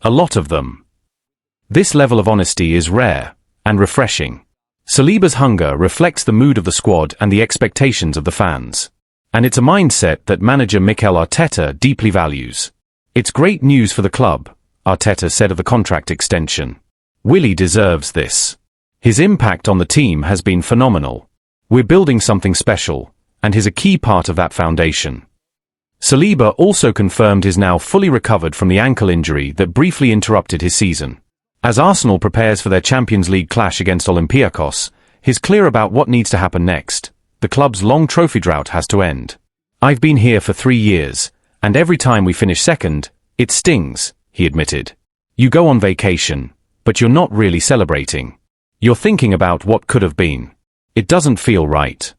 A lot of them. This level of honesty is rare and refreshing. Saliba's hunger reflects the mood of the squad and the expectations of the fans. And it's a mindset that manager Mikel Arteta deeply values. It's great news for the club, Arteta said of the contract extension. Willy deserves this. His impact on the team has been phenomenal. We're building something special, and he's a key part of that foundation. Saliba also confirmed he's now fully recovered from the ankle injury that briefly interrupted his season. As Arsenal prepares for their Champions League clash against Olympiacos, he's clear about what needs to happen next. The club's long trophy drought has to end. I've been here for 3 years, and every time we finish second, it stings, he admitted. You go on vacation, but you're not really celebrating. You're thinking about what could have been. It doesn't feel right.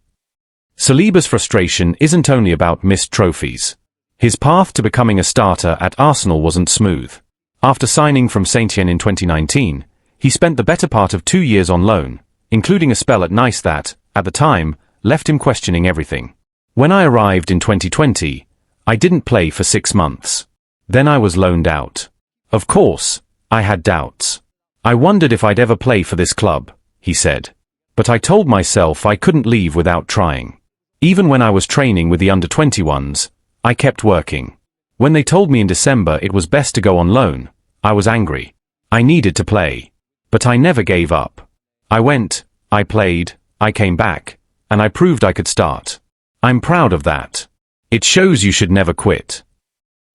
Saliba's frustration isn't only about missed trophies. His path to becoming a starter at Arsenal wasn't smooth. After signing from Saint-Étienne in 2019, he spent the better part of 2 years on loan, including a spell at Nice that, at the time, left him questioning everything. When I arrived in 2020, I didn't play for 6 months. Then I was loaned out. Of course, I had doubts. I wondered if I'd ever play for this club, he said. But I told myself I couldn't leave without trying. Even when I was training with the under-21s, I kept working. When they told me in December it was best to go on loan, I was angry. I needed to play. But I never gave up. I went, I played, I came back, and I proved I could start. I'm proud of that. It shows you should never quit.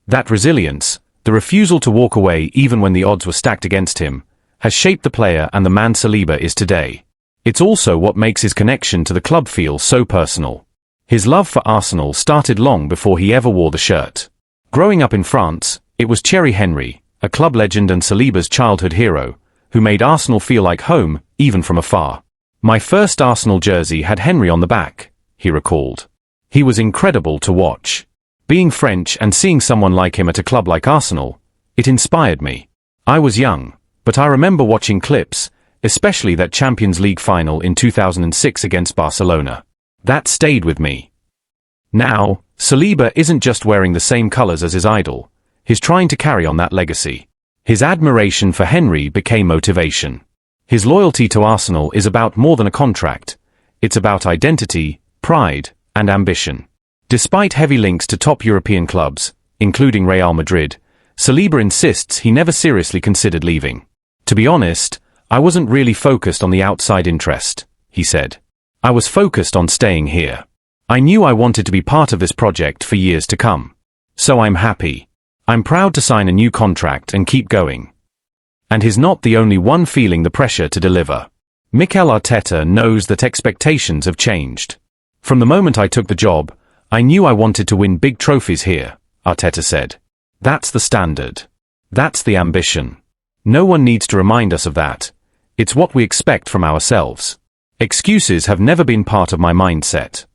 That resilience, the refusal to walk away even when the odds were stacked against him, has shaped the player and the man Saliba is today. It's also what makes his connection to the club feel so personal. His love for Arsenal started long before he ever wore the shirt. Growing up in France, it was Thierry Henry, a club legend and Saliba's childhood hero, who made Arsenal feel like home, even from afar. My first Arsenal jersey had Henry on the back, he recalled. He was incredible to watch. Being French and seeing someone like him at a club like Arsenal, it inspired me. I was young, but I remember watching clips, especially that Champions League final in 2006 against Barcelona. That stayed with me. Now, Saliba isn't just wearing the same colours as his idol, he's trying to carry on that legacy. His admiration for Henry became motivation. His loyalty to Arsenal is about more than a contract. It's about identity, pride, and ambition. Despite heavy links to top European clubs, including Real Madrid, Saliba insists he never seriously considered leaving. To be honest, I wasn't really focused on the outside interest, he said. I was focused on staying here. I knew I wanted to be part of this project for years to come. So I'm happy. I'm proud to sign a new contract and keep going. And he's not the only one feeling the pressure to deliver. Mikel Arteta knows that expectations have changed. From the moment I took the job, I knew I wanted to win big trophies here, Arteta said. That's the standard. That's the ambition. No one needs to remind us of that. It's what we expect from ourselves. Excuses have never been part of my mindset.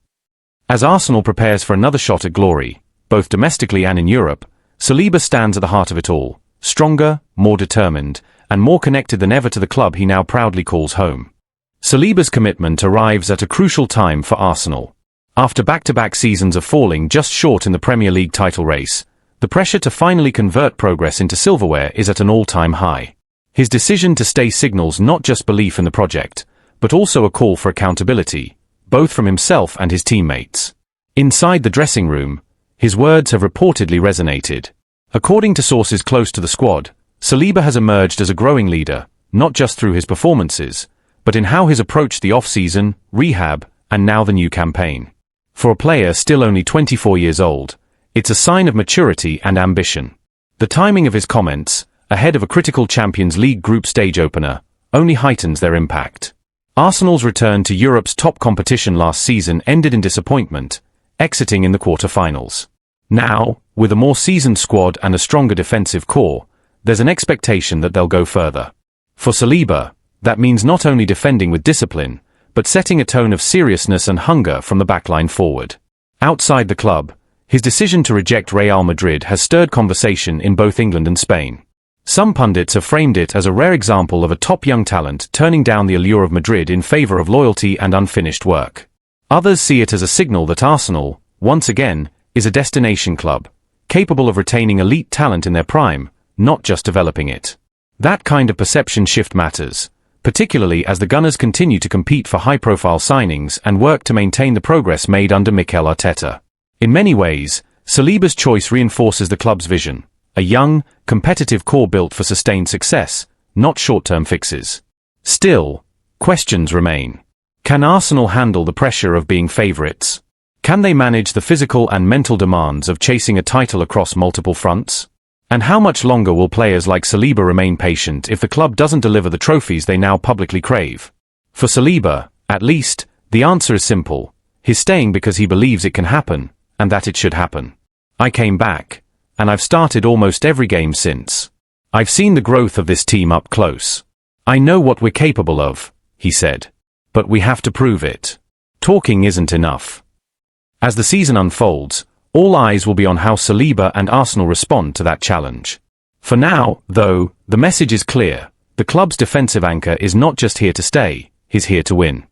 As Arsenal prepares for another shot at glory, both domestically and in Europe, Saliba stands at the heart of it all, stronger, more determined, and more connected than ever to the club he now proudly calls home. Saliba's commitment arrives at a crucial time for Arsenal. After back-to-back seasons of falling just short in the Premier League title race, the pressure to finally convert progress into silverware is at an all-time high. His decision to stay signals not just belief in the project, but also a call for accountability, both from himself and his teammates. Inside the dressing room, his words have reportedly resonated. According to sources close to the squad, Saliba has emerged as a growing leader, not just through his performances, but in how he's approached the off-season, rehab, and now the new campaign. For a player still only 24 years old, it's a sign of maturity and ambition. The timing of his comments, ahead of a critical Champions League group stage opener, only heightens their impact. Arsenal's return to Europe's top competition last season ended in disappointment, exiting in the quarter-finals. Now, with a more seasoned squad and a stronger defensive core, there's an expectation that they'll go further. For Saliba, that means not only defending with discipline, but setting a tone of seriousness and hunger from the backline forward. Outside the club, his decision to reject Real Madrid has stirred conversation in both England and Spain. Some pundits have framed it as a rare example of a top young talent turning down the allure of Madrid in favor of loyalty and unfinished work. Others see it as a signal that Arsenal, once again, is a destination club, capable of retaining elite talent in their prime, not just developing it. That kind of perception shift matters, particularly as the Gunners continue to compete for high-profile signings and work to maintain the progress made under Mikel Arteta. In many ways, Saliba's choice reinforces the club's vision, a young, competitive core built for sustained success, not short-term fixes. Still, questions remain. Can Arsenal handle the pressure of being favourites? Can they manage the physical and mental demands of chasing a title across multiple fronts? And how much longer will players like Saliba remain patient if the club doesn't deliver the trophies they now publicly crave? For Saliba, at least, the answer is simple. He's staying because he believes it can happen, and that it should happen. I came back, and I've started almost every game since. I've seen the growth of this team up close. I know what we're capable of, he said. But we have to prove it. Talking isn't enough. As the season unfolds, all eyes will be on how Saliba and Arsenal respond to that challenge. For now, though, the message is clear. The club's defensive anchor is not just here to stay, he's here to win.